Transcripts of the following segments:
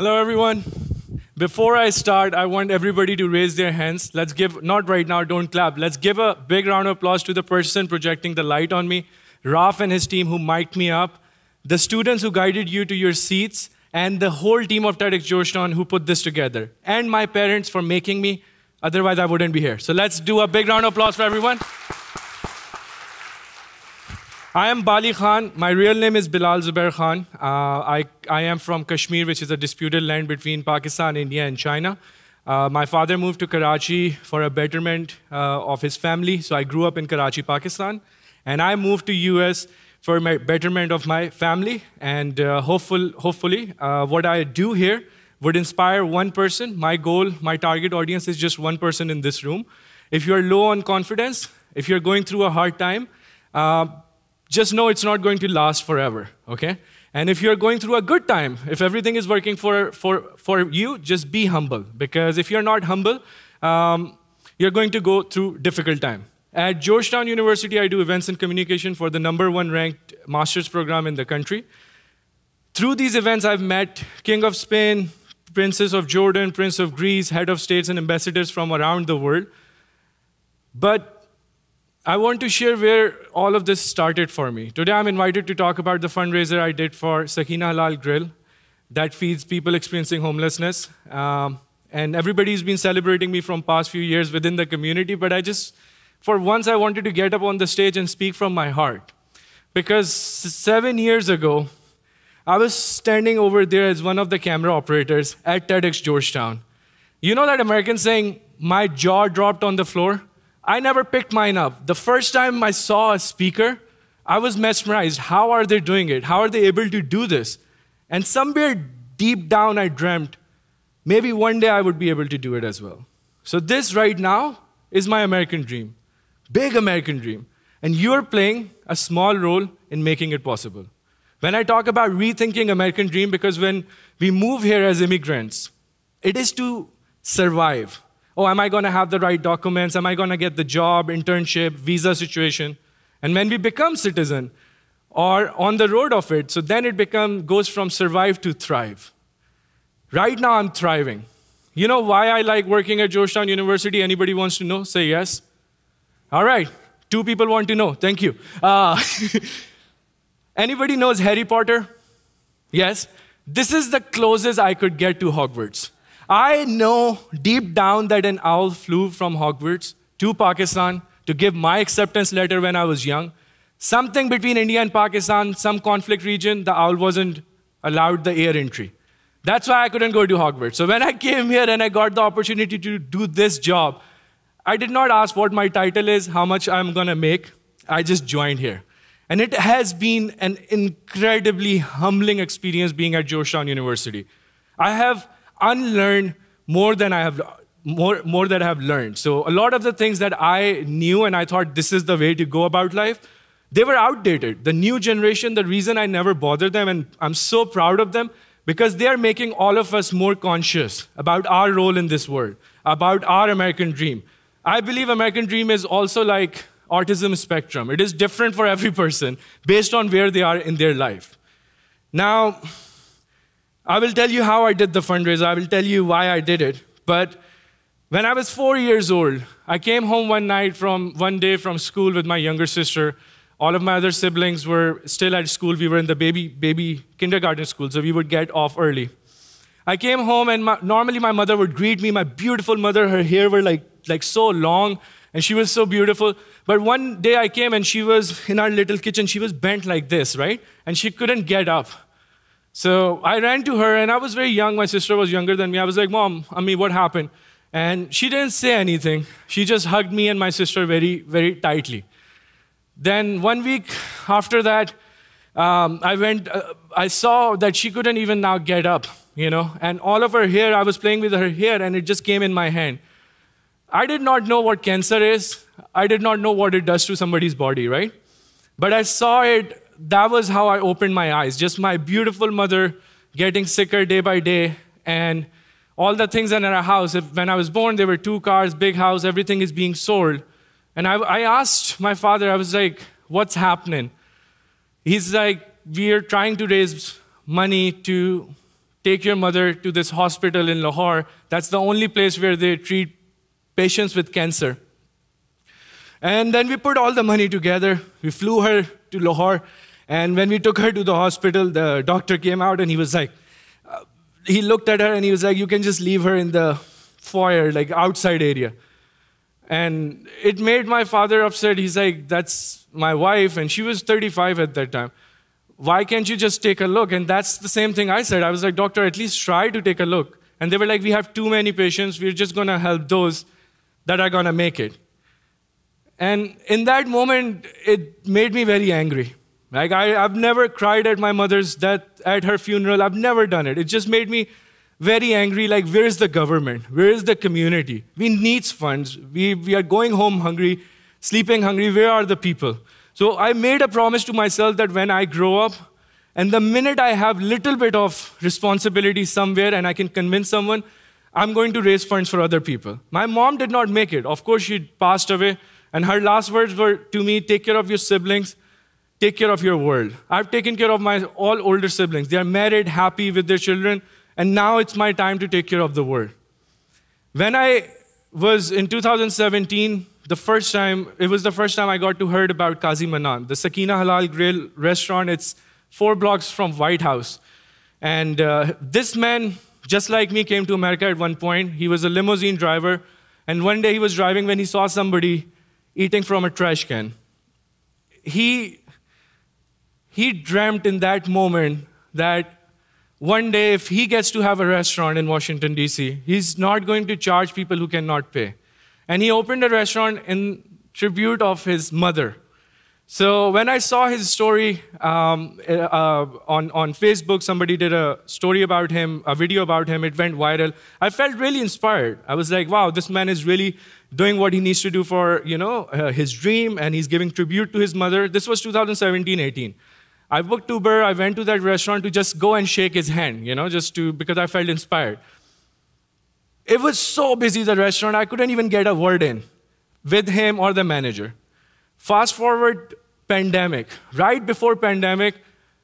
Hello, everyone. Before I start, I want everybody to raise their hands. Let's give, not right now, don't clap. Let's give a big round of applause to the person projecting the light on me, Raf and his team who mic'd me up, the students who guided you to your seats, and the whole team of TEDxGeorgetown who put this together, and my parents for making me. Otherwise, I wouldn't be here. So let's do a big round of applause for everyone. I am Bali Khan. My real name is Bilal Zubair Khan. I am from Kashmir, which is a disputed land between Pakistan, India, and China. My father moved to Karachi for a betterment of his family, so I grew up in Karachi, Pakistan. And I moved to US for my betterment of my family. And hopefully, what I do here would inspire one person. My goal, my target audience is just one person in this room. If you're low on confidence, if you're going through a hard time, just know it's not going to last forever, okay? And if you're going through a good time, if everything is working for you, just be humble. Because if you're not humble, you're going to go through difficult time. At Georgetown University, I do events and communication for the #1 ranked master's program in the country. Through these events, I've met King of Spain, Princess of Jordan, Prince of Greece, head of states and ambassadors from around the world. But I want to share where all of this started for me. Today, I'm invited to talk about the fundraiser I did for Sakina Halal Grill that feeds people experiencing homelessness. And everybody's been celebrating me from past few years within the community, but for once, I wanted to get up on the stage and speak from my heart. Because 7 years ago, I was standing over there as one of the camera operators at TEDxGeorgetown. You know that American saying, my jaw dropped on the floor? I never picked mine up. The first time I saw a speaker, I was mesmerized. How are they doing it? How are they able to do this? And somewhere deep down, I dreamt, maybe one day I would be able to do it as well. So this right now is my American dream, big American dream. And you're playing a small role in making it possible. When I talk about rethinking American dream, because when we move here as immigrants, it is to survive. Oh, am I going to have the right documents? Am I going to get the job, internship, visa situation? And when we become citizen or on the road of it, so then it goes from survive to thrive. Right now, I'm thriving. You know why I like working at Georgetown University? Anybody wants to know? Say yes. All right. 2 people want to know. Thank you. Anybody knows Harry Potter? Yes. This is the closest I could get to Hogwarts. I know deep down that an owl flew from Hogwarts to Pakistan to give my acceptance letter when I was young. Something between India and Pakistan, some conflict region, the owl wasn't allowed the air entry. That's why I couldn't go to Hogwarts. So when I came here and I got the opportunity to do this job, I did not ask what my title is, how much I'm going to make. I just joined here. And it has been an incredibly humbling experience being at Georgetown University. I have unlearned more than I have learned. So a lot of the things that I knew and I thought this is the way to go about life, they were outdated. The new generation, the reason I never bothered them, and I'm so proud of them, because they are making all of us more conscious about our role in this world, about our American dream. I believe American dream is also like autism spectrum. It is different for every person based on where they are in their life. Now, I will tell you how I did the fundraiser. I will tell you why I did it. But when I was 4 years old, I came home one day from school with my younger sister. All of my other siblings were still at school. We were in the baby kindergarten school, so we would get off early. I came home, and normally my mother would greet me. My beautiful mother, her hair were like so long, and she was so beautiful. But one day I came, and she was in our little kitchen. She was bent like this, right? And she couldn't get up. So I ran to her, and I was very young. My sister was younger than me. I was like, Mom, what happened? And she didn't say anything. She just hugged me and my sister very, very tightly. Then 1 week after that, I saw that she couldn't even now get up, and all of her hair, I was playing with her hair, and it just came in my hand. I did not know what cancer is. I did not know what it does to somebody's body, right? But I saw it. That was how I opened my eyes. Just my beautiful mother getting sicker day by day, and all the things in our house. When I was born, there were 2 cars, big house, everything is being sold. And I asked my father, I was like, what's happening? He's like, we are trying to raise money to take your mother to this hospital in Lahore. That's the only place where they treat patients with cancer. And then we put all the money together. We flew her to Lahore. And when we took her to the hospital, the doctor came out and he was like, he looked at her and he was like, you can just leave her in the foyer, like outside area. And it made my father upset. He's like, that's my wife. And she was 35 at that time. Why can't you just take a look? And that's the same thing I said. I was like, doctor, at least try to take a look. And they were like, we have too many patients. We're just going to help those that are going to make it. And in that moment, it made me very angry. Like, I've never cried at my mother's death, at her funeral. I've never done it. It just made me very angry. Like, where is the government? Where is the community? We need funds. We are going home hungry, sleeping hungry. Where are the people? So I made a promise to myself that when I grow up, and the minute I have little bit of responsibility somewhere and I can convince someone, I'm going to raise funds for other people. My mom did not make it. Of course, she passed away. And her last words were to me, take care of your siblings, take care of your world. I've taken care of my all older siblings. They are married, happy with their children. And now it's my time to take care of the world. When I was in 2017, it was the first time I got to heard about Qazi Manan, the Sakina Halal Grill restaurant. It's 4 blocks from White House. And this man, just like me, came to America at one point. He was a limousine driver. And one day he was driving when he saw somebody eating from a trash can. He dreamt in that moment that one day if he gets to have a restaurant in Washington, D.C., he's not going to charge people who cannot pay. And he opened a restaurant in tribute of his mother. So when I saw his story on Facebook, somebody did a story about him, a video about him, it went viral. I felt really inspired. I was like, wow, this man is really doing what he needs to do for his dream, and he's giving tribute to his mother. This was 2017-18. I booked Uber, I went to that restaurant to just go and shake his hand, because I felt inspired. It was so busy, the restaurant, I couldn't even get a word in with him or the manager. Fast forward, pandemic. Right before pandemic,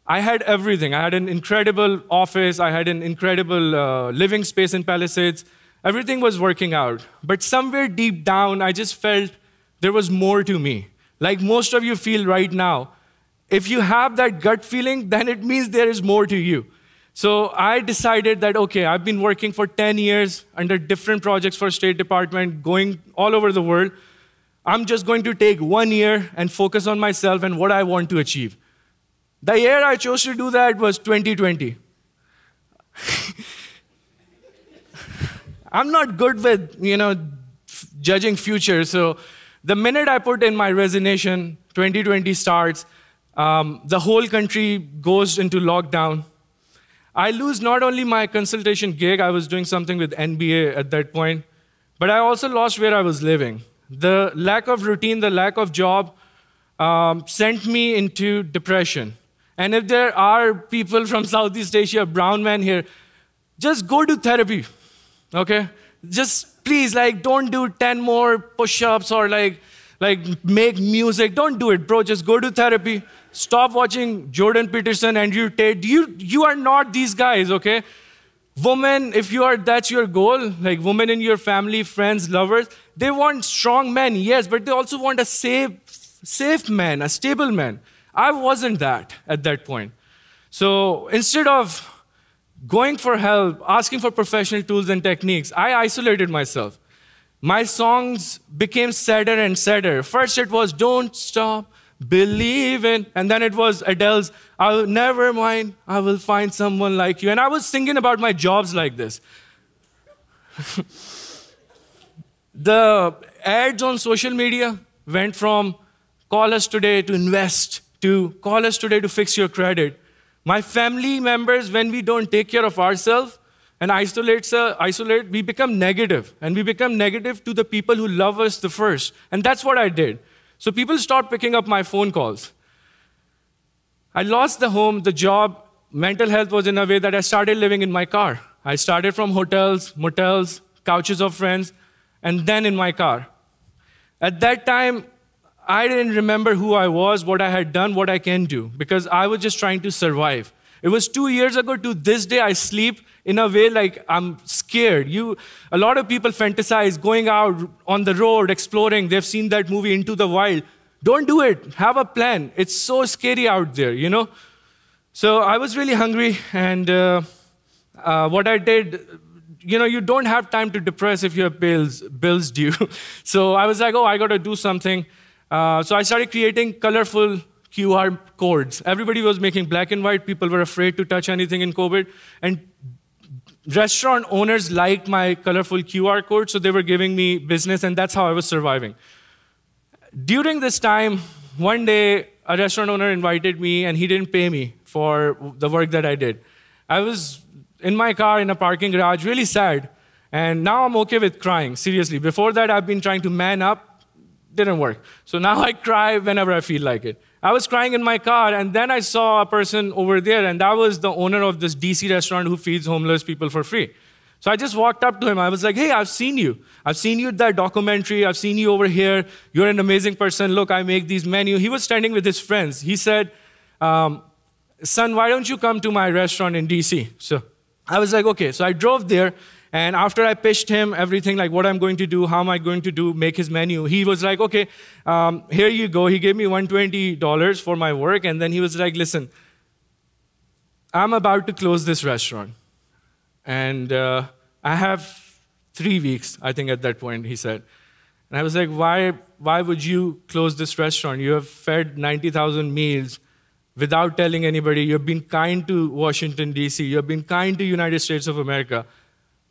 I had everything. I had an incredible office, I had an incredible living space in Palisades. Everything was working out. But somewhere deep down, I just felt there was more to me. Like most of you feel right now. If you have that gut feeling, then it means there is more to you. So I decided that, okay, I've been working for 10 years under different projects for State Department, going all over the world. I'm just going to take 1 year and focus on myself and what I want to achieve. The year I chose to do that was 2020. I'm not good with, judging future. So the minute I put in my resignation, 2020 starts, the whole country goes into lockdown. I lose not only my consultation gig, I was doing something with NBA at that point, but I also lost where I was living. The lack of routine, the lack of job sent me into depression. And if there are people from Southeast Asia, brown men here, just go to therapy, okay? Just please, don't do 10 more push-ups or make music. Don't do it, bro. Just go to therapy. Stop watching Jordan Peterson, Andrew Tate. You are not these guys, okay? Women, that's your goal, like women in your family, friends, lovers, they want strong men, yes, but they also want a safe man, a stable man. I wasn't that at that point. So instead of going for help, asking for professional tools and techniques, I isolated myself. My songs became sadder and sadder. First it was Don't Stop Believing, and then it was Adele's I'll never mind, I will find someone like you. And I was thinking about my jobs like this. The ads on social media went from call us today to invest to call us today to fix your credit. My family members, when we don't take care of ourselves and isolate, we become negative. And we become negative to the people who love us the first. And that's what I did. So people stopped picking up my phone calls. I lost the home, the job, mental health was in a way that I started living in my car. I started from hotels, motels, couches of friends, and then in my car. At that time, I didn't remember who I was, what I had done, what I can do, because I was just trying to survive. It was 2 years ago. To this day, I sleep in a way like I'm scared. A lot of people fantasize going out on the road, exploring. They've seen that movie Into the Wild. Don't do it. Have a plan. It's so scary out there, you know? So I was really hungry, and what I did, you know, you don't have time to depress if you have bills due. So I was like, oh, I got to do something. So I started creating colorful QR codes. Everybody was making black and white. People were afraid to touch anything in COVID. And restaurant owners liked my colorful QR code, so they were giving me business, and that's how I was surviving. During this time, one day, a restaurant owner invited me, and he didn't pay me for the work that I did. I was in my car in a parking garage, really sad, and now I'm okay with crying, seriously. Before that, I've been trying to man up, didn't work. So now I cry whenever I feel like it. I was crying in my car, and then I saw a person over there, and that was the owner of this DC restaurant who feeds homeless people for free. So I just walked up to him. I was like, hey, I've seen you. I've seen you in that documentary. I've seen you over here. You're an amazing person. Look, I make these menus. He was standing with his friends. He said, son, why don't you come to my restaurant in DC? So I was like, okay. So I drove there, and after I pitched him everything, like what I'm going to do, how am I going to do, make his menu, he was like, okay, here you go. He gave me $120 for my work, and then he was like, listen, I'm about to close this restaurant. And I have 3 weeks, I think, at that point, he said. And I was like, why would you close this restaurant? You have fed 90,000 meals without telling anybody. You've been kind to Washington, D.C. You've been kind to United States of America.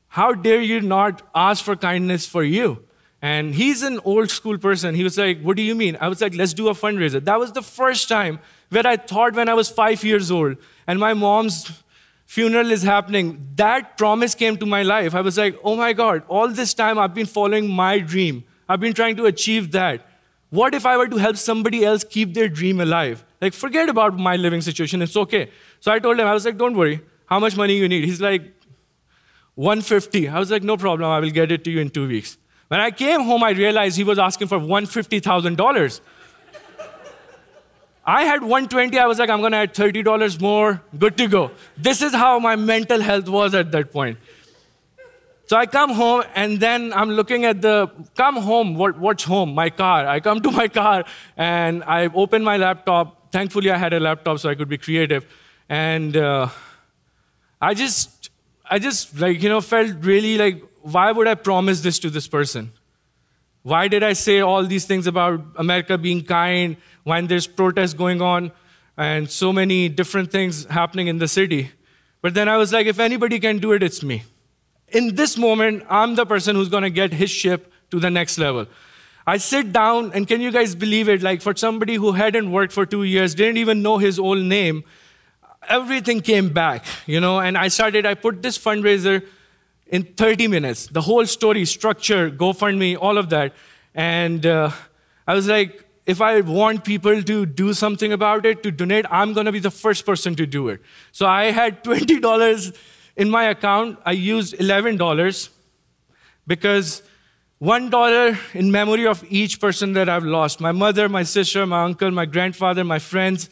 How dare you not ask for kindness for you? And he's an old school person. He was like, what do you mean? I was like, let's do a fundraiser. That was the first time where I thought when I was 5 years old and my mom's funeral is happening, that promise came to my life. I was like, oh my God, all this time I've been following my dream. I've been trying to achieve that. What if I were to help somebody else keep their dream alive? Like, forget about my living situation, it's okay. So I told him, I was like, don't worry, how much money you need? He's like, 150. I was like, no problem, I will get it to you in 2 weeks. When I came home, I realized he was asking for $150,000. I had 120, I was like, I'm gonna add $30 more, good to go. This is how my mental health was at that point. So I come home, and then I'm looking at what's home? My car. I come to my car, and I open my laptop. Thankfully, I had a laptop so I could be creative. And I just felt really like, why would I promise this to this person? Why did I say all these things about America being kind when there's protests going on and so many different things happening in the city? But then I was like, if anybody can do it, it's me. In this moment, I'm the person who's going to get his ship to the next level. I sit down, and can you guys believe it? Like, for somebody who hadn't worked for 2 years, didn't even know his own name, everything came back, you know, and I put this fundraiser in 30 minutes, the whole story, structure, GoFundMe, all of that. And I was like, if I want people to do something about it, to donate, I'm going to be the first person to do it. So I had $20 in my account. I used $11 because $1 in memory of each person that I've lost. My mother, my sister, my uncle, my grandfather, my friends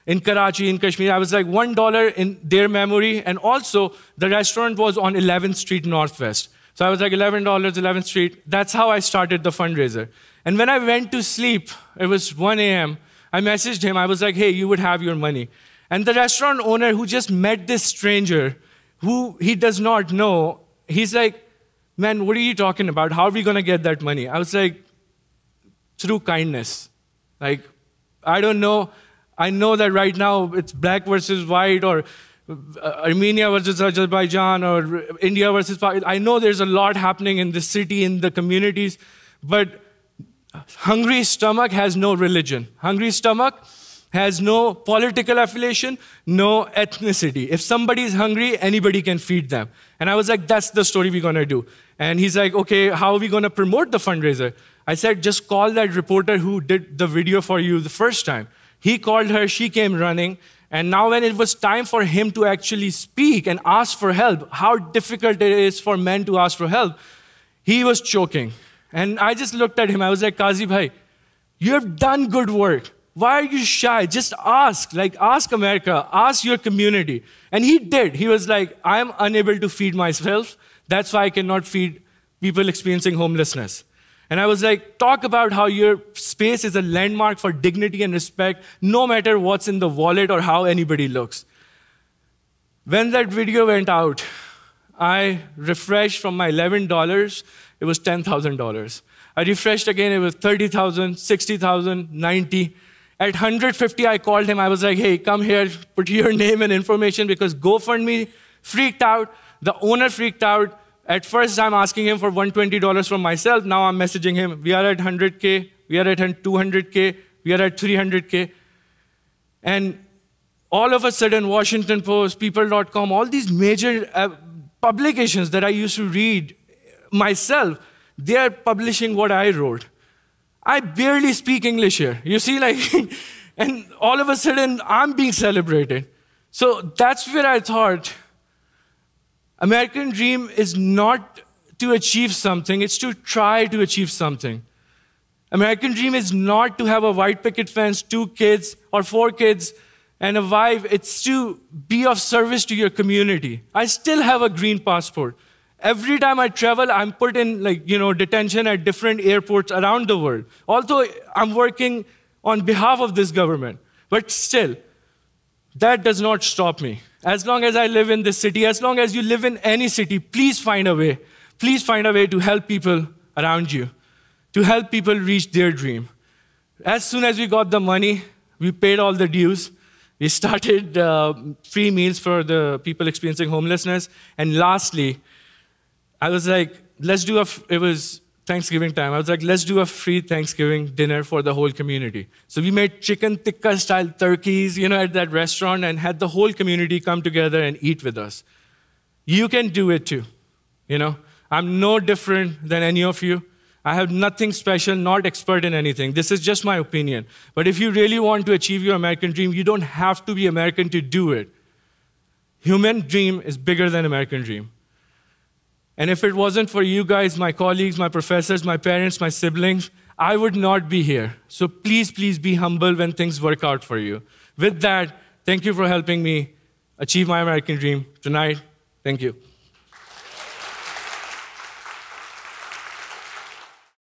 in Karachi, in Kashmir. I was like, $1 in their memory. And also, the restaurant was on 11th Street Northwest. So I was like, $11, 11th Street. That's how I started the fundraiser. And when I went to sleep, it was 1 a.m., I messaged him. I was like, hey, you would have your money. And the restaurant owner who just met this stranger, who he does not know, he's like, man, what are you talking about? How are we going to get that money? I was like, through kindness. Like, I don't know. I know that right now it's black versus white, or Armenia versus Azerbaijan, or India versus Pakistan. I know there's a lot happening in the city, in the communities, but hungry stomach has no religion. Hungry stomach has no political affiliation, no ethnicity. If somebody is hungry, anybody can feed them. And I was like, that's the story we're going to do. And he's like, okay, how are we going to promote the fundraiser? I said, just call that reporter who did the video for you the first time. He called her, she came running, and now when it was time for him to actually speak and ask for help, how difficult it is for men to ask for help, he was choking. And I just looked at him, I was like, Kazi bhai, you have done good work. Why are you shy? Just ask. Like, ask America. Ask your community. And he did. He was like, I am unable to feed myself. That's why I cannot feed people experiencing homelessness. And I was like, talk about how your space is a landmark for dignity and respect, no matter what's in the wallet or how anybody looks. When that video went out, I refreshed from my $11, it was $10,000. I refreshed again, it was 30,000, 60,000, 90. At 150, I called him. I was like, hey, come here, put your name and information, because GoFundMe freaked out. The owner freaked out. At first, I'm asking him for $120 from myself. Now I'm messaging him. We are at 100K. We are at 200K. We are at 300K. And all of a sudden, Washington Post, People.com, all these major publications that I used to read myself, they are publishing what I wrote. I barely speak English here. You see, like, and all of a sudden, I'm being celebrated. So that's where I thought, American dream is not to achieve something, it's to try to achieve something. American dream is not to have a white picket fence, 2 kids or 4 kids, and a wife. It's to be of service to your community. I still have a green passport. Every time I travel, I'm put in detention at different airports around the world. Although I'm working on behalf of this government, but still, that does not stop me. As long as I live in this city, as long as you live in any city, please find a way. Please find a way to help people around you, to help people reach their dream. As soon as we got the money, we paid all the dues. We started free meals for the people experiencing homelessness. And lastly, I was like, it was Thanksgiving time. I was like, let's do a free Thanksgiving dinner for the whole community. So we made chicken tikka style turkeys, at that restaurant, and had the whole community come together and eat with us. You can do it too. I'm no different than any of you. I have nothing special, not expert in anything. This is just my opinion. But if you really want to achieve your American dream, you don't have to be American to do it. Human dream is bigger than American dream. And if it wasn't for you guys, my colleagues, my professors, my parents, my siblings, I would not be here. So please, please be humble when things work out for you. With that, thank you for helping me achieve my American dream tonight. Thank you.